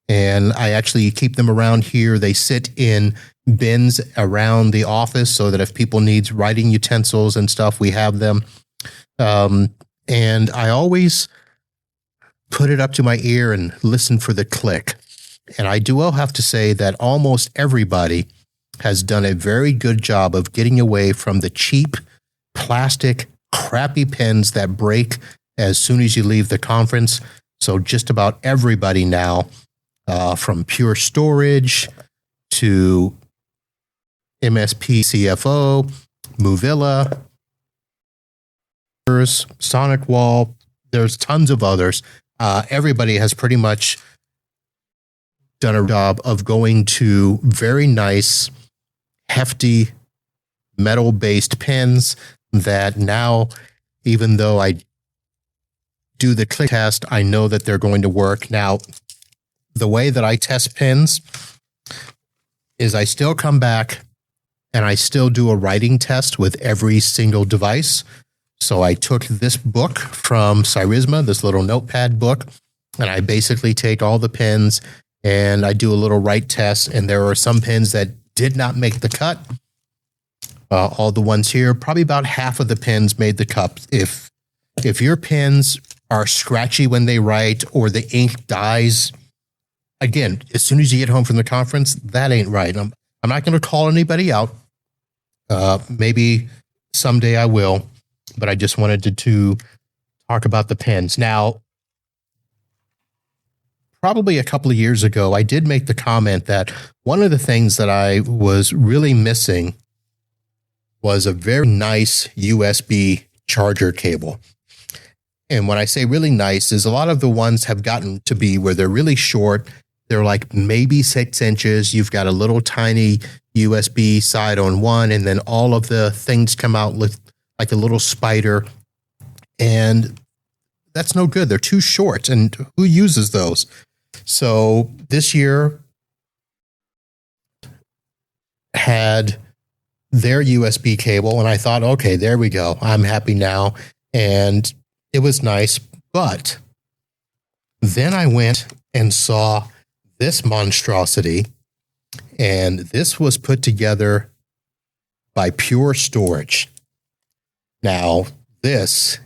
and I actually keep them around here. They sit in bins around the office so that if people need writing utensils and stuff, we have them. And I always put it up to my ear and listen for the click. And I do have to say that almost everybody has done a very good job of getting away from the cheap plastic crappy pens that break as soon as you leave the conference. So just about everybody now, from Pure Storage to MSP CFO, Movilla, Sonic Wall, there's tons of others. Everybody has pretty much done a job of going to very nice, hefty, metal-based pens that now, even though I do the click test, I know that they're going to work. Now, the way that I test pens is I still come back and I still do a writing test with every single device. So I took this book from Cyrisma, this little notepad book, and I basically take all the pens and I do a little write test. And there are some pens that did not make the cut. All the ones here, probably about half of the pens made the cut. If your pens are scratchy when they write or the ink dies, again, as soon as you get home from the conference, that ain't right. I'm not going to call anybody out. Maybe someday I will, but I just wanted to talk about the pens. Now, probably a couple of years ago, I did make the comment that one of the things that I was really missing was a very nice USB charger cable. And when I say really nice, is a lot of the ones have gotten to be where they're really short. They're like maybe 6 inches. You've got a little tiny USB side on one, and then all of the things come out like a little spider. And that's no good. They're too short. And who uses those? So this year had their USB cable, and I thought, okay, there we go. I'm happy now. And it was nice. But Then I went and saw this monstrosity, and this was put together by Pure Storage. Now, this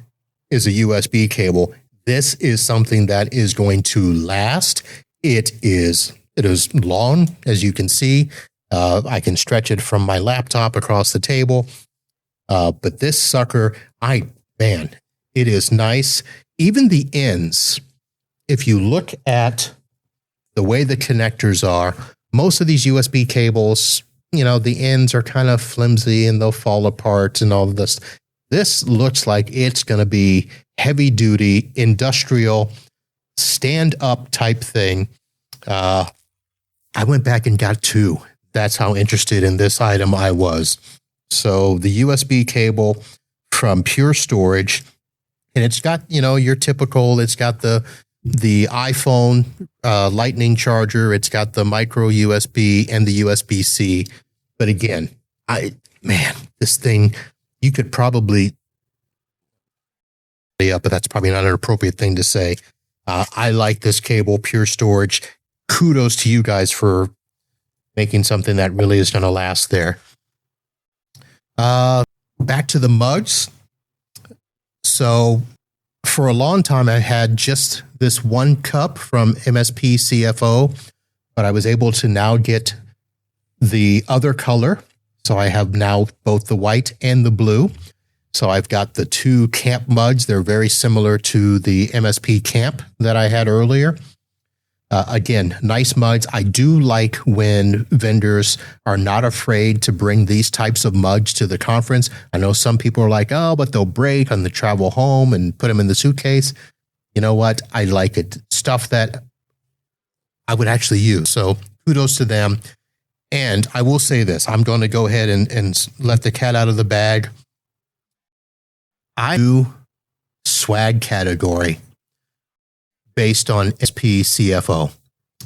is a USB cable. This is something that is going to last. It is long, as you can see. I can stretch it from my laptop across the table. But this sucker, it is nice. Even the ends, if you look at the way the connectors are, most of these USB cables, the ends are kind of flimsy and they'll fall apart and all of this. This looks like it's going to be heavy duty, industrial, stand up type thing. I went back and got two. That's how interested in this item I was. So the USB cable from Pure Storage, and it's got, your typical, it's got the iPhone lightning charger, it's got the micro USB and the USB-C. But again, this thing, you could probably, but that's probably not an appropriate thing to say. I like this cable, Pure Storage. Kudos to you guys for making something that really is going to last there. Back to the mugs. So for a long time, I had just this one cup from MSP CFO, but I was able to now get the other color. So I have now both the white and the blue. So I've got the two camp mugs. They're very similar to the MSP camp that I had earlier. Again, nice mugs. I do like when vendors are not afraid to bring these types of mugs to the conference. I know some people are like, oh, but they'll break on the travel home and put them in the suitcase. You know what? I like it. Stuff that I would actually use. So kudos to them. And I will say this. I'm going to go ahead and let the cat out of the bag. I do swag category based on SP CFO.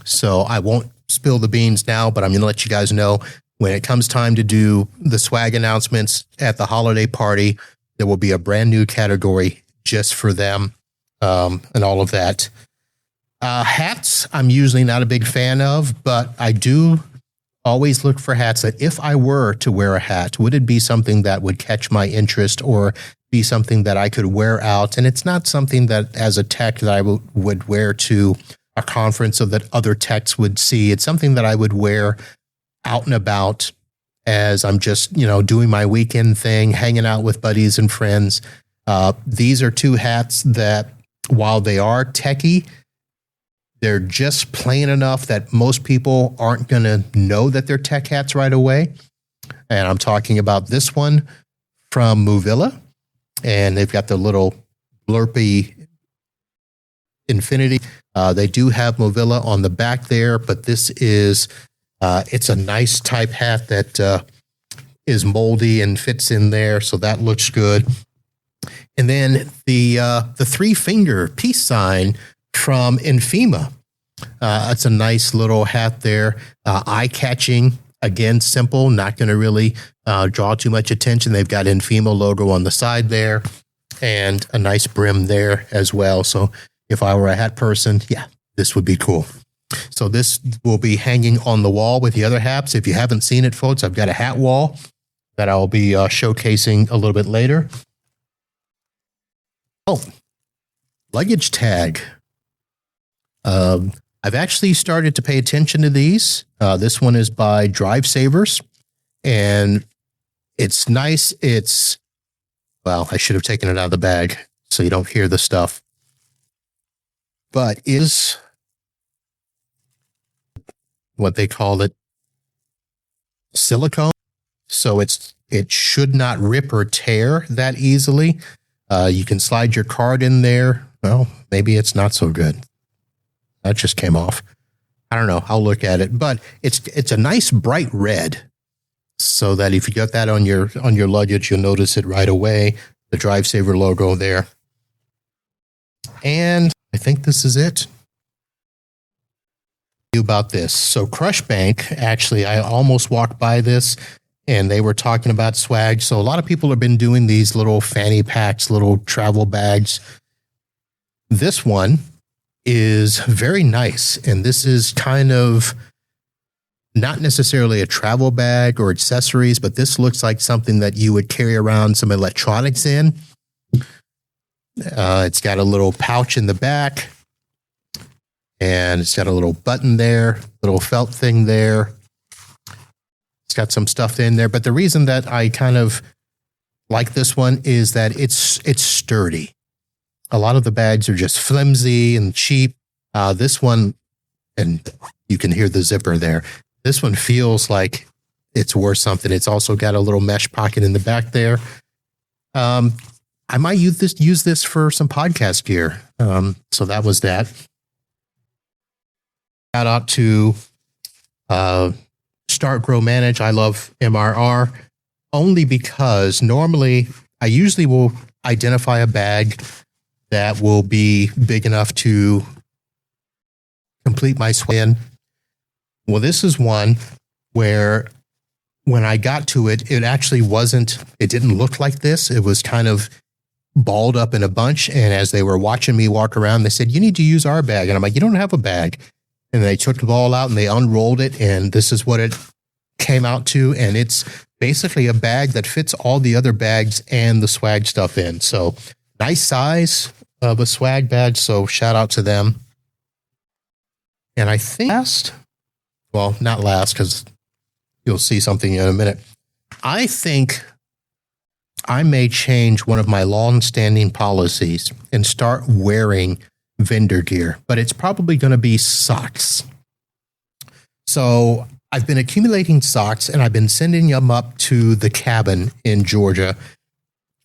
So I won't spill the beans now, but I'm going to let you guys know when it comes time to do the swag announcements at the holiday party, there will be a brand new category just for them and all of that. Hats, I'm usually not a big fan of, but I do always look for hats that if I were to wear a hat, would it be something that would catch my interest or be something that I could wear out? And it's not something that as a tech that I would wear to a conference so that other techs would see. It's something that I would wear out and about as I'm just, doing my weekend thing, hanging out with buddies and friends. These are two hats that while they are techie, they're just plain enough that most people aren't going to know that they're tech hats right away. And I'm talking about this one from Movilla. And they've got the little blurpy infinity. They do have Movilla on the back there, but this is, it's a nice type hat that is moldy and fits in there. So that looks good. And then the 3-finger peace sign from Infima. It's a nice little hat there. Eye-catching. Again, simple, not going to really draw too much attention. They've got Infima logo on the side there and a nice brim there as well. So if I were a hat person, this would be cool. So this will be hanging on the wall with the other hats. If you haven't seen it, folks, I've got a hat wall that I'll be showcasing a little bit later. Oh, luggage tag. I've actually started to pay attention to these. This one is by Drive Savers, and it's nice. I should have taken it out of the bag so you don't hear the stuff. But is what they call it silicone. So it should not rip or tear that easily. You can slide your card in there. Well, maybe it's not so good. That just came off. I don't know. I'll look at it, but it's a nice bright red, so that if you got that on your luggage, you'll notice it right away. The Drive Saver logo there, and I think this is it. About this, so Crush Bank. Actually, I almost walked by this, and they were talking about swag. So a lot of people have been doing these little fanny packs, little travel bags. This one is very nice. And this is kind of not necessarily a travel bag or accessories, but this looks like something that you would carry around some electronics in. It's got a little pouch in the back, and it's got a little button there, little felt thing there. It's got some stuff in there. But the reason that I kind of like this one is that it's sturdy. A lot of the bags are just flimsy and cheap. This one, and you can hear the zipper there. This one feels like it's worth something. It's also got a little mesh pocket in the back there. I might use this for some podcast gear. So that was that. Shout out to Start, Grow, Manage. I love MRR only because normally I usually will identify a bag that will be big enough to complete my swim. Well, this is one where when I got to it, it actually it didn't look like this. It was kind of balled up in a bunch. And as they were watching me walk around, they said, "You need to use our bag." And I'm like, "You don't have a bag." And they took the ball out and they unrolled it. And this is what it came out to. And it's basically a bag that fits all the other bags and the swag stuff in. So nice size of a swag bag. So shout out to them. And I think not last, because you'll see something in a minute. I think I may change one of my long-standing policies and start wearing vendor gear, but it's probably going to be socks. So I've been accumulating socks and I've been sending them up to the cabin in Georgia.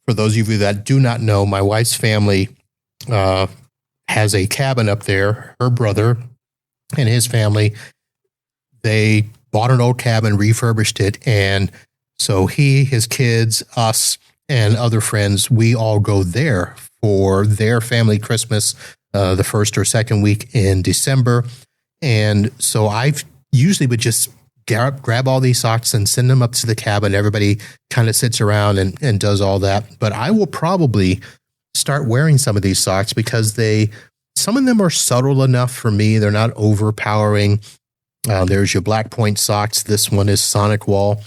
For those of you that do not know, my wife's family has a cabin up there. Her brother and his family, they bought an old cabin, refurbished it. And so he, his kids, us, and other friends, we all go there for their family Christmas, the first or second week in December. And so I've usually would just grab all these socks and send them up to the cabin. Everybody kind of sits around and does all that. But I will probably start wearing some of these socks because some of them are subtle enough for me. They're not overpowering. There's your Black Point socks. This one is Sonic Wall.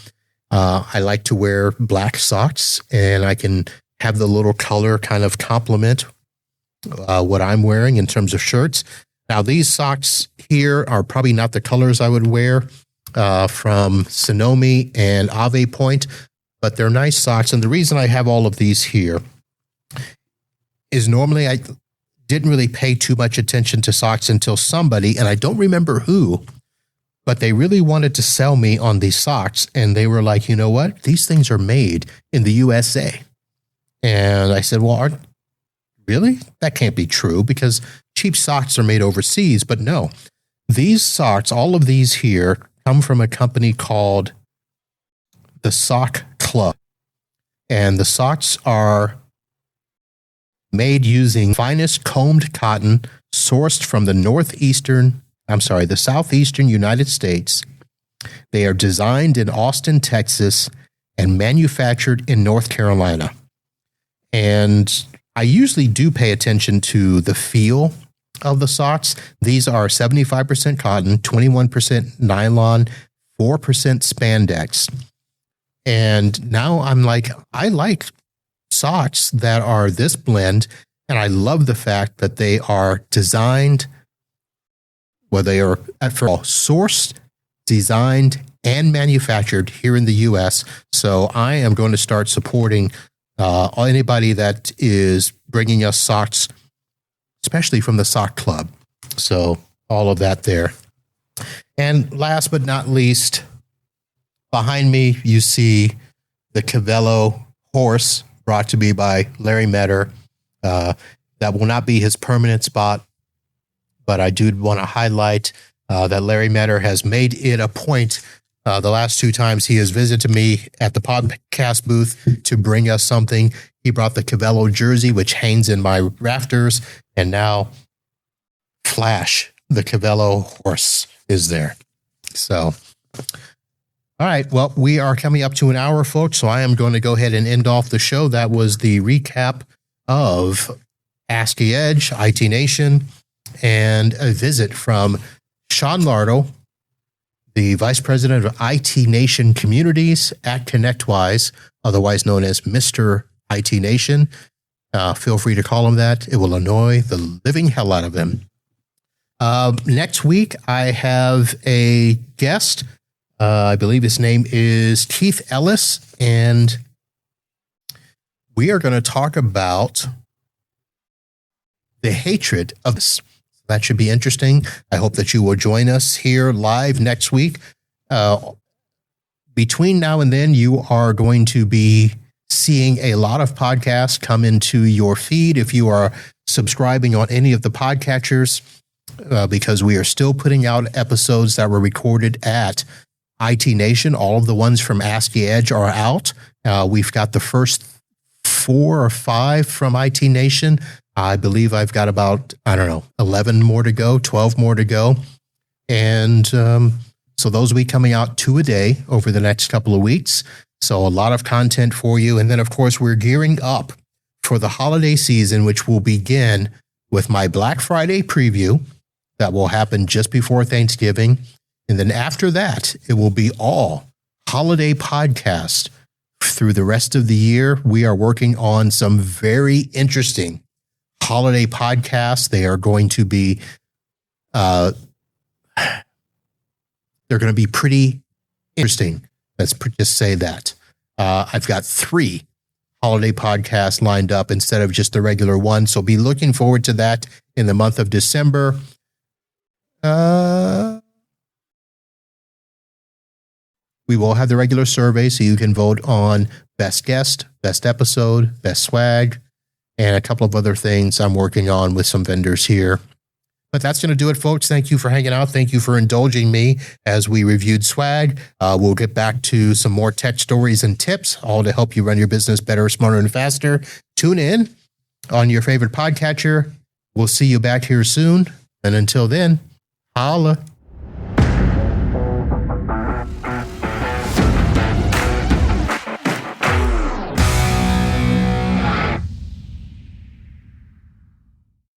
I like to wear black socks, and I can have the little color kind of complement what I'm wearing in terms of shirts. Now, these socks here are probably not the colors I would wear from Sonomi and Ave Point, but they're nice socks. And the reason I have all of these here is normally I didn't really pay too much attention to socks until somebody, and I don't remember who, but they really wanted to sell me on these socks. And they were like, "You know what? These things are made in the USA." And I said, "Well, really? That can't be true because cheap socks are made overseas." But no, these socks, all of these here, come from a company called the Sock Club. And the socks are made using finest combed cotton sourced from the southeastern United States. They are designed in Austin, Texas, and manufactured in North Carolina. And I usually do pay attention to the feel of the socks. These are 75% cotton, 21% nylon, 4% spandex. And now I'm like, I like socks that are this blend, and I love the fact that they are designed, they are sourced, designed, and manufactured here in the U.S. So I am going to start supporting anybody that is bringing us socks, especially from the Sock Club. So all of that there. And last but not least, behind me, you see the Cavello horse brought to me by Larry Metter. That will not be his permanent spot, but I do want to highlight that Larry Metter has made it a point the last 2 times he has visited me at the podcast booth to bring us something. He brought the Cavello jersey, which hangs in my rafters, and now Flash, the Cavello horse, is there. So, all right. Well, we are coming up to an hour, folks, so I am going to go ahead and end off the show. That was the recap of ASCII Edge, IT Nation, and a visit from Sean Lardle, the Vice President of IT Nation Communities at ConnectWise, otherwise known as Mr. IT Nation. Feel free to call him that. It will annoy the living hell out of him. Next week, I have a guest. I believe his name is Keith Ellis, and we are going to talk about the hatred of this. That should be interesting. I hope that you will join us here live next week. Between now and then, you are going to be seeing a lot of podcasts come into your feed if you are subscribing on any of the podcatchers, because we are still putting out episodes that were recorded at IT Nation. All of the ones from ASCII Edge are out. We've got the first 4 or 5 from IT Nation. I believe I've got about, 11 more to go, 12 more to go. And so those will be coming out 2 a day over the next couple of weeks. So a lot of content for you. And then, of course, we're gearing up for the holiday season, which will begin with my Black Friday preview that will happen just before Thanksgiving. And then after that, it will be all holiday podcasts through the rest of the year. We are working on some very interesting holiday podcasts. They are going to be, they're going to be pretty interesting. Let's just say that. I've got 3 holiday podcasts lined up instead of just the regular one. So be looking forward to that in the month of December. We will have the regular survey, so you can vote on best guest, best episode, best swag, and a couple of other things I'm working on with some vendors here. But that's going to do it, folks. Thank you for hanging out. Thank you for indulging me as we reviewed swag. We'll get back to some more tech stories and tips, all to help you run your business better, smarter, and faster. Tune in on your favorite podcatcher. We'll see you back here soon. And until then, holla.